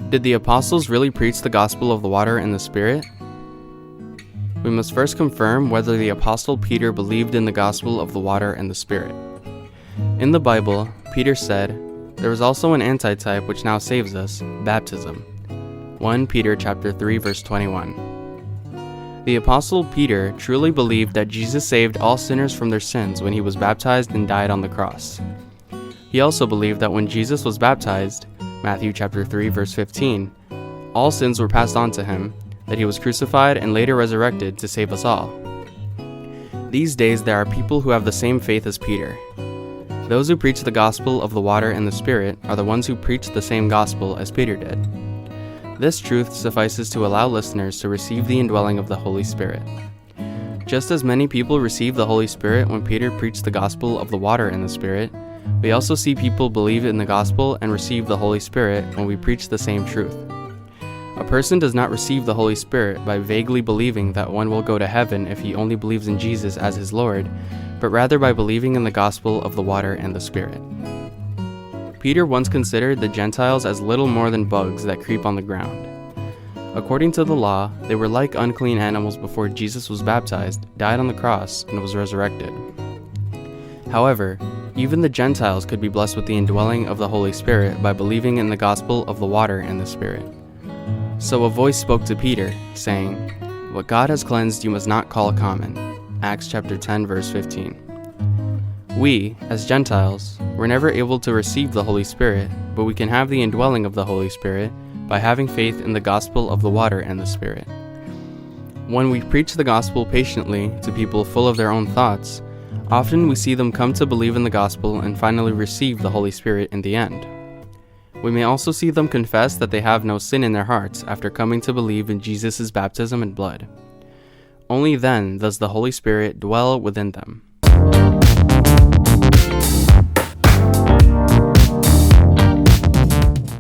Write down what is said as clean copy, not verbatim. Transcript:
Did the apostles really preach the gospel of the water and the Spirit? We must first confirm whether the apostle Peter believed in the gospel of the water and the Spirit. In the Bible, Peter said, "There is also an antitype which now saves us, baptism." 1 Peter chapter 3 verse 21. The apostle Peter truly believed that Jesus saved all sinners from their sins when he was baptized and died on the cross. He also believed that when Jesus was baptized, Matthew chapter 3 verse 15, all sins were passed on to him, that he was crucified and later resurrected to save us all. These days there are people who have the same faith as Peter. Those who preach the gospel of the water and the Spirit are the ones who preach the same gospel as Peter did. This truth suffices to allow listeners to receive the indwelling of the Holy Spirit. Just as many people received the Holy Spirit when Peter preached the gospel of the water and the Spirit, we also see people believe in the gospel and receive the Holy Spirit when we preach the same truth. A person does not receive the Holy Spirit by vaguely believing that one will go to heaven if he only believes in Jesus as his Lord, but rather by believing in the gospel of the water and the Spirit. Peter once considered the Gentiles as little more than bugs that creep on the ground. According to the law, they were like unclean animals before Jesus was baptized, died on the cross, and was resurrected. However, even the Gentiles could be blessed with the indwelling of the Holy Spirit by believing in the gospel of the water and the Spirit. So a voice spoke to Peter, saying, "What God has cleansed you must not call common." Acts chapter 10 verse 15. We, as Gentiles, were never able to receive the Holy Spirit, but we can have the indwelling of the Holy Spirit by having faith in the gospel of the water and the Spirit. When we preach the gospel patiently to people full of their own thoughts, often we see them come to believe in the gospel and finally receive the Holy Spirit in the end. We may also see them confess that they have no sin in their hearts after coming to believe in Jesus' baptism and blood. Only then does the Holy Spirit dwell within them.